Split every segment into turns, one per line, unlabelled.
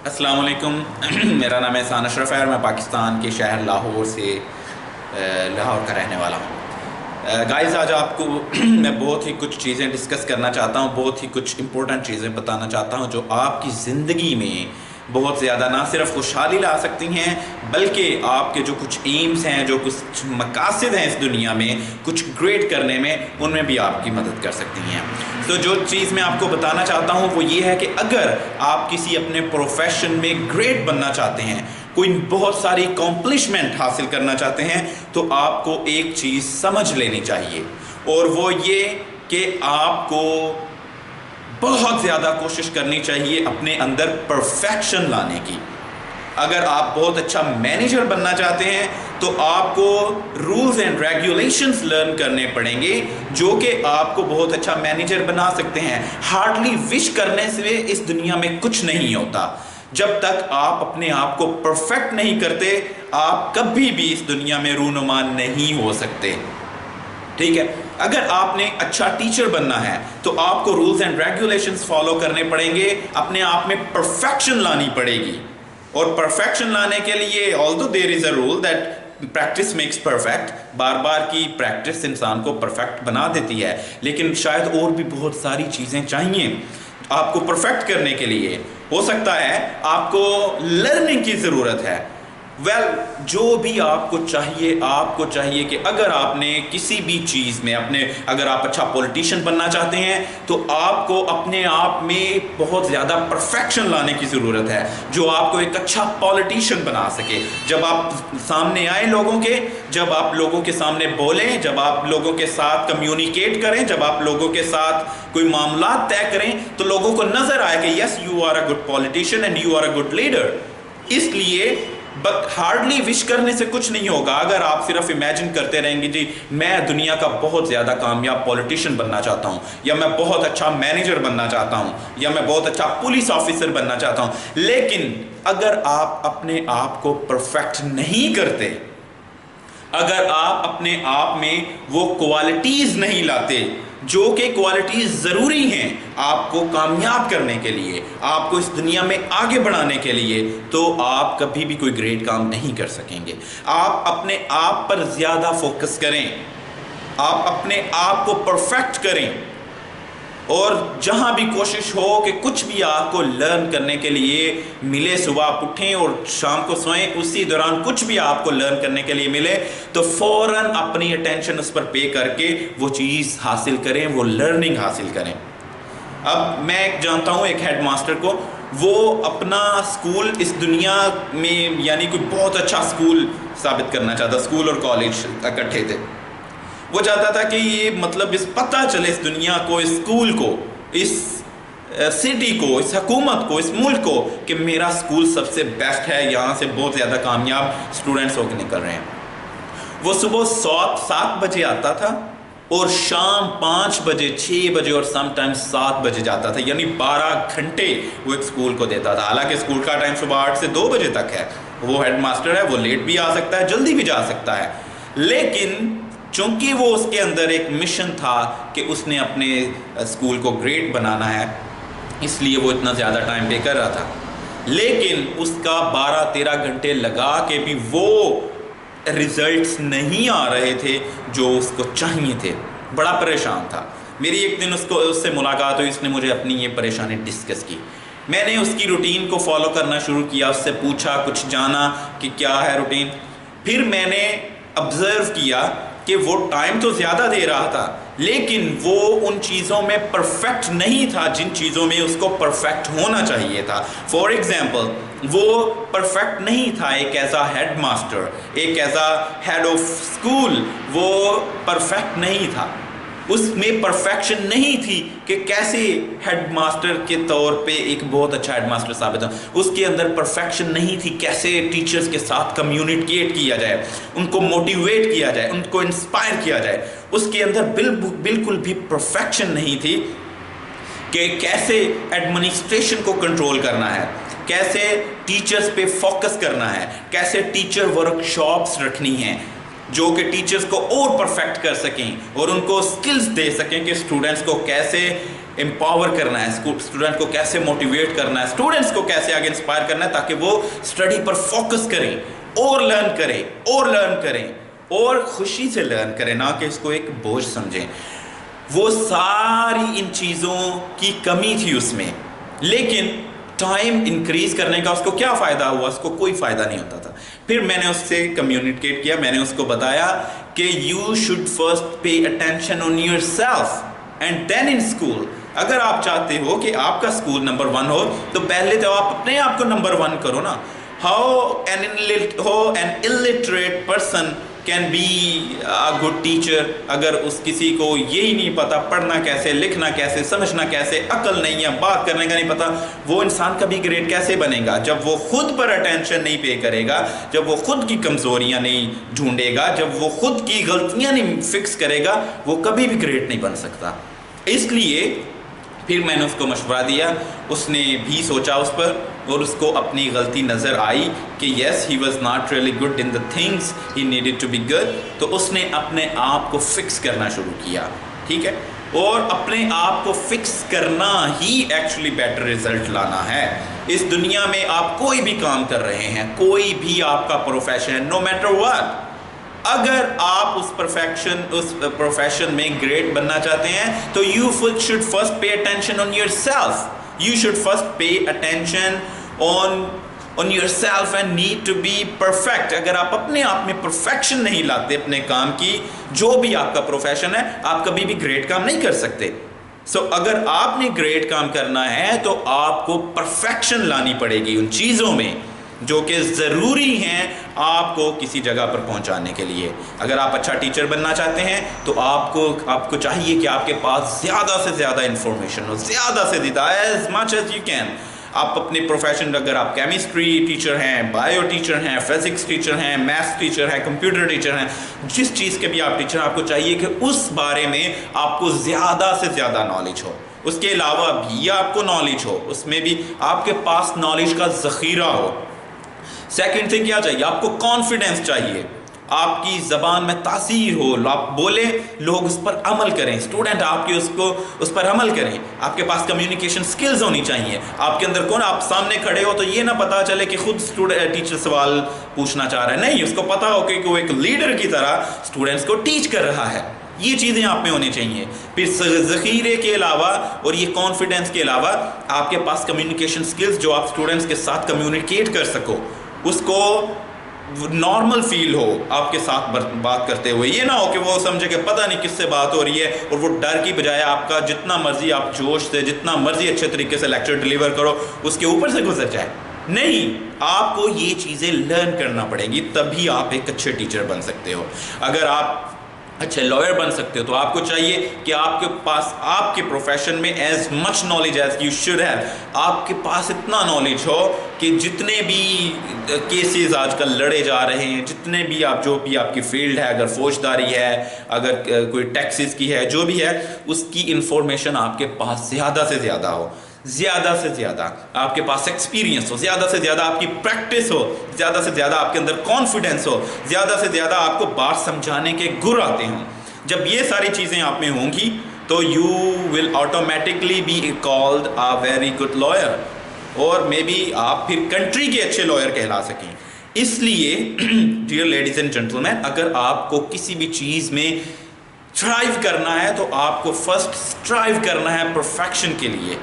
السلام علیکم میرا نام احسان اشرف ہے اور میں پاکستان کے شہر لاہور سے لاہور کا رہنے والا ہوں. گائز آج آپ کو میں بہت ہی کچھ چیزیں ڈسکس کرنا چاہتا ہوں, بہت ہی کچھ امپورٹنٹ چیزیں بتانا چاہتا ہوں جو آپ کی زندگی میں بہت زیادہ نہ صرف خوشحالی لا سکتی ہیں بلکہ آپ کے جو کچھ ایمز ہیں, جو کچھ مقاصد ہیں اس دنیا میں کچھ گریٹ کرنے میں, ان میں بھی آپ کی مدد کر سکتی ہیں. تو جو چیز میں آپ کو بتانا چاہتا ہوں وہ یہ ہے کہ اگر آپ کسی اپنے پروفیشن میں گریٹ بننا چاہتے ہیں, کوئی بہت ساری اکمپلشمنٹ حاصل کرنا چاہتے ہیں, تو آپ کو ایک چیز سمجھ لینی چاہیے, اور وہ یہ کہ آپ کو بہت زیادہ کوشش کرنی چاہیے اپنے اندر پرفیکشن لانے کی. اگر آپ بہت اچھا مینیجر بننا چاہتے ہیں تو آپ کو رولز اینڈ ریگولیشنز لرن کرنے پڑیں گے جو کہ آپ کو بہت اچھا مینیجر بنا سکتے ہیں. ہارڈلی وش کرنے سے اس دنیا میں کچھ نہیں ہوتا. جب تک آپ اپنے آپ کو پرفیکٹ نہیں کرتے آپ کبھی بھی اس دنیا میں رونما نہیں ہو سکتے. ٹھیک ہے, اگر آپ نے اچھا ٹیچر بننا ہے تو آپ کو رولز اینڈ ریگولیشنز فالو کرنے پڑیں گے, اپنے آپ میں پرفیکشن لانی پڑے گی. اور پرفیکشن لانے کے لیے although there is a rule that practice makes perfect, بار بار کی پریکٹس انسان کو پرفیکٹ بنا دیتی ہے, لیکن شاید اور بھی بہت ساری چیزیں چاہیے آپ کو پرفیکٹ کرنے کے لیے. ہو سکتا ہے آپ کو لرننگ کی ضرورت ہے. جو بھی آپ کو چاہیے کہ اگر آپ نے کسی بھی چیز میں اگر آپ اچھا پولیٹیشین بننا چاہتے ہیں تو آپ کو اپنے آپ میں بہت زیادہ پرفیکشن لانے کی ضرورت ہے جو آپ کو ایک اچھا پولیٹیشین بنا سکے. جب آپ سامنے آئیں لوگوں کے, جب آپ لوگوں کے سامنے بولیں, جب آپ لوگوں کے ساتھ کمیونیکیٹ کریں, جب آپ لوگوں کے ساتھ کوئی معاملات طے کریں تو لوگوں کو نظر آئے کہ yes you are a good politician and you are a good leader. اس لیے ہارڈلی وش کرنے سے کچھ نہیں ہوگا. اگر آپ صرف امیجن کرتے رہیں گے جی میں دنیا کا بہت زیادہ کامیاب پولیٹیشین بننا چاہتا ہوں, یا میں بہت اچھا مینیجر بننا چاہتا ہوں, یا میں بہت اچھا پولیس آفیسر بننا چاہتا ہوں, لیکن اگر آپ اپنے آپ کو پرفیکٹ نہیں کرتے, اگر آپ اپنے آپ میں وہ کوالٹیز نہیں لاتے جو کہ کوالٹیز ضروری ہیں آپ کو کامیاب کرنے کے لیے, آپ کو اس دنیا میں آگے بڑھانے کے لیے, تو آپ کبھی بھی کوئی گریٹ کام نہیں کر سکیں گے. آپ اپنے آپ پر زیادہ فوکس کریں, آپ اپنے آپ کو پرفیکٹ کریں, اور جہاں بھی کوشش ہو کہ کچھ بھی آپ کو لرن کرنے کے لیے ملے, صبح آپ اٹھیں اور شام کو سوئیں, اسی دوران کچھ بھی آپ کو لرن کرنے کے لیے ملے تو فوراً اپنی اٹینشن اس پر پے کر کے وہ چیز حاصل کریں, وہ لرننگ حاصل کریں. اب میں جانتا ہوں ایک ہیڈ ماسٹر کو, وہ اپنا اسکول اس دنیا میں یعنی کوئی بہت اچھا اسکول ثابت کرنا چاہتا, اسکول اور کالج اکٹھے تھے. وہ چاہتا تھا کہ یہ مطلب اس پتہ چلے اس دنیا کو, اس اسکول کو, اس سٹی کو, اس حکومت کو, اس ملک کو کہ میرا اسکول سب سے بیسٹ ہے, یہاں سے بہت زیادہ کامیاب اسٹوڈنٹس ہو کے نکل رہے ہیں. وہ صبح 7 بجے آتا تھا اور شام 5 بجے, 6 بجے اور سم ٹائم 7 بجے جاتا تھا, یعنی 12 گھنٹے وہ ایک اسکول کو دیتا تھا. حالانکہ اسکول کا ٹائم صبح 8 سے 2 بجے تک ہے. وہ ہیڈ ماسٹر ہے, وہ لیٹ بھی آ سکتا ہے, جلدی بھی جا سکتا ہے, لیکن چونکہ وہ اس کے اندر ایک مشن تھا کہ اس نے اپنے اسکول کو گریٹ بنانا ہے, اس لیے وہ اتنا زیادہ ٹائم پے کر رہا تھا. لیکن اس کا 12-13 گھنٹے لگا کے بھی وہ ریزلٹس نہیں آ رہے تھے جو اس کو چاہیے تھے. بڑا پریشان تھا. میری ایک دن اس سے ملاقات ہوئی, اس نے مجھے اپنی یہ پریشانی ڈسکس کی. میں نے اس کی روٹین کو فالو کرنا شروع کیا, اس سے پوچھا, کچھ جانا کہ کیا ہے روٹین. پھر میں نے آبزرو کیا کہ وہ ٹائم تو زیادہ دے رہا تھا لیکن وہ ان چیزوں میں پرفیکٹ نہیں تھا جن چیزوں میں اس کو پرفیکٹ ہونا چاہیے تھا. فار ایگزامپل وہ پرفیکٹ نہیں تھا ایک ایز اے ہیڈ ماسٹر, ایک as a head of school وہ پرفیکٹ نہیں تھا. اس میں پرفیکشن نہیں تھی کہ کیسے ہیڈ ماسٹر کے طور پہ ایک بہت اچھا ہیڈ ماسٹر ثابت ہو. اس کے اندر پرفیکشن نہیں تھی کیسے ٹیچرز کے ساتھ کمیونیکیٹ کیا جائے, ان کو موٹیویٹ کیا جائے, ان کو انسپائر کیا جائے. اس کے اندر بالکل بھی پرفیکشن نہیں تھی کہ کیسے ایڈمنسٹریشن کو کنٹرول کرنا ہے, کیسے ٹیچرز پہ فوکس کرنا ہے, کیسے ٹیچر ورک شاپس رکھنی ہیں جو کہ ٹیچرز کو اور پرفیکٹ کر سکیں اور ان کو سکلز دے سکیں کہ اسٹوڈنٹس کو کیسے امپاور کرنا ہے, اسٹوڈنٹ کو کیسے موٹیویٹ کرنا ہے, اسٹوڈنٹس کو کیسے آگے انسپائر کرنا ہے تاکہ وہ اسٹڈی پر فوکس کریں اور لرن کریں اور خوشی سے لرن کریں, نہ کہ اس کو ایک بوجھ سمجھیں. وہ ساری ان چیزوں کی کمی تھی اس میں, لیکن ٹائم انکریز کرنے کا اس کو کیا فائدہ ہوا؟ اس کو کوئی فائدہ نہیں ہوتا تھا. پھر میں نے اس سے کمیونیکیٹ کیا, میں نے اس کو بتایا کہ you should first pay attention on your self and then in school. اگر آپ چاہتے ہو کہ آپ کا اسکول نمبر 1 ہو تو پہلے تو آپ اپنے آپ کو نمبر 1 کرو نا. How an illiterate person can be a good teacher اگر اس کسی کو یہی نہیں پتا پڑھنا کیسے, لکھنا کیسے, سمجھنا کیسے, عقل نہیں ہے, بات کرنے کا نہیں پتا, وہ انسان کبھی گریٹ کیسے بنے گا؟ جب وہ خود پر اٹینشن نہیں پے کرے گا, جب وہ خود کی کمزوریاں نہیں ڈھونڈے گا, جب وہ خود کی غلطیاں نہیں فکس کرے گا, وہ کبھی بھی گریٹ نہیں بن سکتا. اس لیے پھر میں نے اس کو مشورہ دیا, اس نے بھی سوچا اس پر, اور اس کو اپنی غلطی نظر آئی کہ yes he was not really good in the things he needed to be good. تو اس نے اپنے آپ کو فکس کرنا شروع کیا, ٹھیک ہے, اور اپنے آپ کو فکس کرنا ہی ایکچولی بیٹر رزلٹ لانا ہے. اس دنیا میں آپ کوئی بھی کام کر رہے ہیں, کوئی بھی آپ کا پروفیشن ہے, نو میٹر واٹ, اگر آپ اس پروفیشن میں گریٹ بننا چاہتے ہیں تو you should first pay attention on yourself. You should first pay attention on yourself and need to be perfect. اگر آپ اپنے آپ میں پرفیکشن نہیں لاتے اپنے کام کی, جو بھی آپ کا پروفیشن ہے, آپ کبھی بھی گریٹ کام نہیں کر سکتے. اگر آپ نے گریٹ کام کرنا ہے تو آپ کو پرفیکشن لانی پڑے گی ان چیزوں میں جو کہ ضروری ہیں آپ کو کسی جگہ پر پہنچانے کے لیے. اگر آپ اچھا ٹیچر بننا چاہتے ہیں تو آپ کو چاہیے کہ آپ کے پاس زیادہ سے زیادہ انفارمیشن ہو, زیادہ سے زیادہ, as much as you can. آپ اپنے پروفیشن, اگر آپ کیمسٹری ٹیچر ہیں, بایو ٹیچر ہیں, فزکس ٹیچر ہیں, میتھس ٹیچر ہیں, کمپیوٹر ٹیچر ہیں, جس چیز کے بھی آپ ٹیچر ہیں, آپ کو چاہیے کہ اس بارے میں آپ کو زیادہ سے زیادہ نالج ہو. اس کے علاوہ بھی آپ کو نالج ہو, اس میں بھی آپ کے پاس نالج کا ذخیرہ ہو. سیکنڈ تھنگ کیا چاہیے؟ آپ کو کانفیڈنس چاہیے, آپ کی زبان میں تاثیر ہو, آپ بولیں, لوگ اس پر عمل کریں, اسٹوڈنٹ آپ کے اس پر عمل کریں. آپ کے پاس کمیونیکیشن سکلز ہونی چاہیے. آپ کے اندر آپ سامنے کھڑے ہو تو یہ نہ پتا چلے کہ خود ٹیچر سوال پوچھنا چاہ رہا ہے, نہیں, اس کو پتا ہو کہ وہ ایک لیڈر کی طرح اسٹوڈنٹس کو ٹیچ کر رہا ہے. یہ چیزیں آپ میں ہونی چاہیے. پھر ذخیرے کے علاوہ اور یہ کانفیڈنس کے علاوہ آپ کے پاس کمیونیکیشن سکلز, جو آپ اسٹوڈنٹس کے ساتھ کمیونیکیٹ کر سکو, اس کو نارمل فیل ہو آپ کے ساتھ بات کرتے ہوئے. یہ نہ ہو کہ وہ سمجھے کہ پتہ نہیں کس سے بات ہو رہی ہے, اور وہ ڈر کی بجائے آپ کا جتنا مرضی آپ جوش سے, جتنا مرضی اچھے طریقے سے لیکچر ڈیلیور کرو, اس کے اوپر سے گزر جائے. نہیں, آپ کو یہ چیزیں لرن کرنا پڑیں گی, تبھی آپ ایک اچھے ٹیچر بن سکتے ہو. اگر آپ اچھے لائر بن سکتے ہو تو آپ کو چاہیے کہ آپ کے پاس آپ کے پروفیشن میں as much knowledge as you should have, آپ کے پاس اتنا نالج ہو کہ جتنے بھی کیسز آج کل لڑے جا رہے ہیں, جتنے بھی جو بھی آپ کی فیلڈ ہے, اگر فوجداری ہے, اگر کوئی ٹیکسز کی ہے, جو بھی ہے, اس کی انفارمیشن آپ کے پاس زیادہ سے زیادہ ہو, زیادہ سے زیادہ آپ کے پاس ایکسپیرینس ہو, زیادہ سے زیادہ آپ کی پریکٹس ہو, زیادہ سے زیادہ آپ کے اندر کانفیڈنس ہو, زیادہ سے زیادہ آپ کو بات سمجھانے کے گر آتے ہوں. جب یہ ساری چیزیں آپ میں ہوں گی تو you will automatically be called a very good liar, اور مے بی آپ پھر کنٹری کے اچھے لائر کہلا سکیں. اس لیے ڈیئر لیڈیز اینڈ جینٹلمین, اگر آپ کو کسی بھی چیز میں اسٹرائیو کرنا ہے تو آپ کو فرسٹ اسٹرائیو کرنا ہے پرفیکشن کے لیے.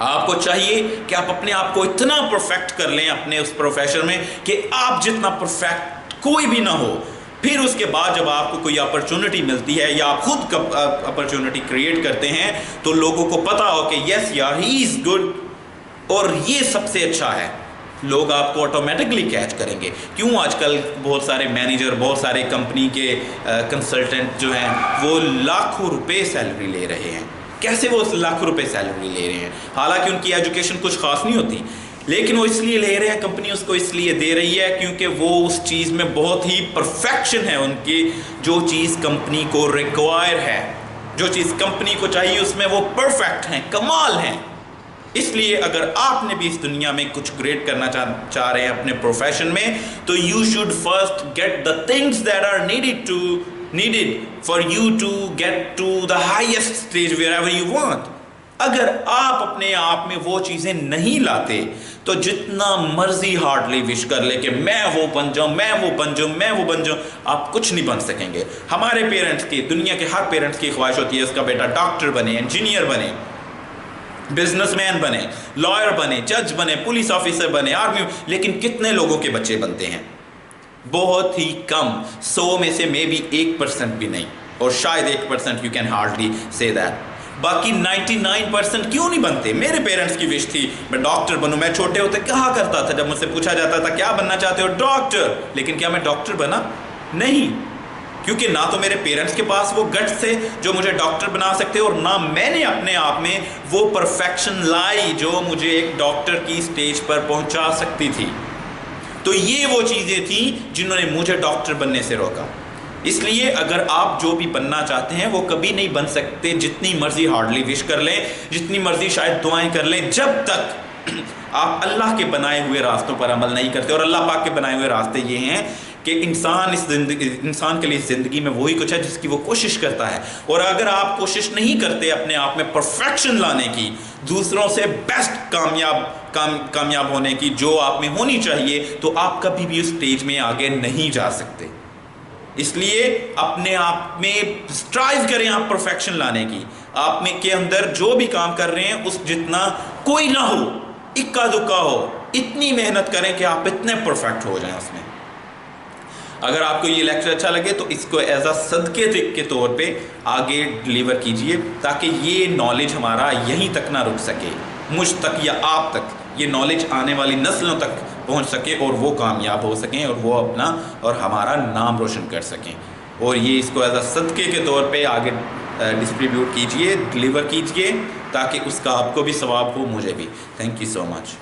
آپ کو چاہیے کہ آپ اپنے آپ کو اتنا پرفیکٹ کر لیں اپنے اس پروفیشن میں کہ آپ جتنا پرفیکٹ کوئی بھی نہ ہو. پھر اس کے بعد جب آپ کو کوئی اپرچونٹی ملتی ہے یا آپ خود اپرچونٹی کریٹ کرتے ہیں تو لوگوں کو پتا ہو کہ یس یار ہی از گڈ اور یہ سب سے اچھا ہے, لوگ آپ کو آٹومیٹکلی کیچ کریں گے. کیوں آج کل بہت سارے مینیجر, بہت سارے کمپنی کے کنسلٹنٹ جو ہیں وہ لاکھوں روپے سیلری لے رہے ہیں. کیسے وہ لاکھوں روپے سیلری لے رہے ہیں؟ حالانکہ ان کی ایجوکیشن کچھ خاص نہیں ہوتی, لیکن وہ اس لیے لے رہے ہیں, کمپنی اس کو اس لیے دے رہی ہے کیونکہ وہ اس چیز میں بہت ہی پرفیکشن ہے ان کی, جو چیز کمپنی کو ریکوائر ہے, جو چیز کمپنی کو چاہیے اس میں وہ پرفیکٹ ہیں, کمال ہیں. اس لیے اگر آپ نے بھی اس دنیا میں کچھ گریٹ کرنا چاہ رہے ہیں اپنے پروفیشن میں تو you should first get the things that are needed for you to get to the highest stage wherever you want. اگر آپ اپنے آپ میں وہ چیزیں نہیں لاتے تو جتنا مرضی ہارڈلی وش کر لے کہ میں وہ بن جاؤں، میں وہ بن جاؤں، میں وہ بن جاؤں، آپ کچھ نہیں بن سکیں گے۔ ہمارے پیرنٹس کی، دنیا کے ہر پیرنٹس کی خواہش ہوتی ہے اس کا بیٹا ڈاکٹر بنے، انجینئر بنے، بزنس مین بنے، لائر بنے، جج بنے، پولیس آفیسر بنے، آرمی، لیکن کتنے لوگوں کے بچے بنتے ہیں؟ بہت ہی کم، 100 میں سے مے بی 1% بھی نہیں، اور شاید 1% یو کین ہارڈلی سے دیٹ۔ باقی 99% کیوں نہیں بنتے؟ میرے پیرنٹس کی وش تھی میں ڈاکٹر بنوں، میں چھوٹے ہوتے کہا کرتا تھا جب مجھ سے پوچھا جاتا تھا کیا بننا چاہتے ہو؟ ڈاکٹر۔ لیکن کیا میں ڈاکٹر بنا؟ نہیں، کیونکہ نہ تو میرے پیرنٹس کے پاس وہ گٹس تھے جو مجھے ڈاکٹر بنا سکتے، اور نہ میں نے اپنے آپ میں وہ پرفیکشن لائی جو مجھے ایک ڈاکٹر کی سٹیج پر پہنچا سکتی تھی۔ تو یہ وہ چیزیں تھیں جنہوں نے مجھے ڈاکٹر بننے سے روکا۔ اس لیے اگر آپ جو بھی بننا چاہتے ہیں وہ کبھی نہیں بن سکتے، جتنی مرضی ہارڈلی وش کر لیں، جتنی مرضی شاید دعائیں کر لیں، جب تک آپ اللہ کے بنائے ہوئے راستوں پر عمل نہیں کرتے۔ اور اللہ پاک کے بنائے ہوئے راستے یہ ہیں کہ انسان کے لیے زندگی میں وہی کچھ ہے جس کی وہ کوشش کرتا ہے، اور اگر آپ کوشش نہیں کرتے اپنے آپ میں پرفیکشن لانے کی، دوسروں سے بیسٹ کامیاب ہونے کی جو آپ میں ہونی چاہیے، تو آپ کبھی بھی اس سٹیج میں آگے نہیں جا سکتے۔ اس لیے اپنے آپ میں اسٹرائیو کریں آپ پرفیکشن لانے کی، آپ میں کے اندر جو بھی کام کر رہے ہیں اس جتنا کوئی نہ ہو، اکا دکا ہو، اتنی محنت کریں کہ آپ اتنے پرفیکٹ ہو جائیں اس میں۔ اگر آپ کو یہ لیکچر اچھا لگے تو اس کو ایز اے صدقے کے طور پہ آگے ڈلیور کیجئے، تاکہ یہ نالج ہمارا یہیں تک نہ رک سکے، مجھ تک یا آپ تک یہ نالج آنے والی نسلوں تک پہنچ سکے، اور وہ کامیاب ہو سکیں، اور وہ اپنا اور ہمارا نام روشن کر سکیں۔ اور یہ اس کو ایز اے صدقے کے طور پہ آگے ڈسٹریبیوٹ کیجئے، ڈلیور کیجئے، تاکہ اس کا آپ کو بھی ثواب ہو، مجھے بھی۔ Thank you so much.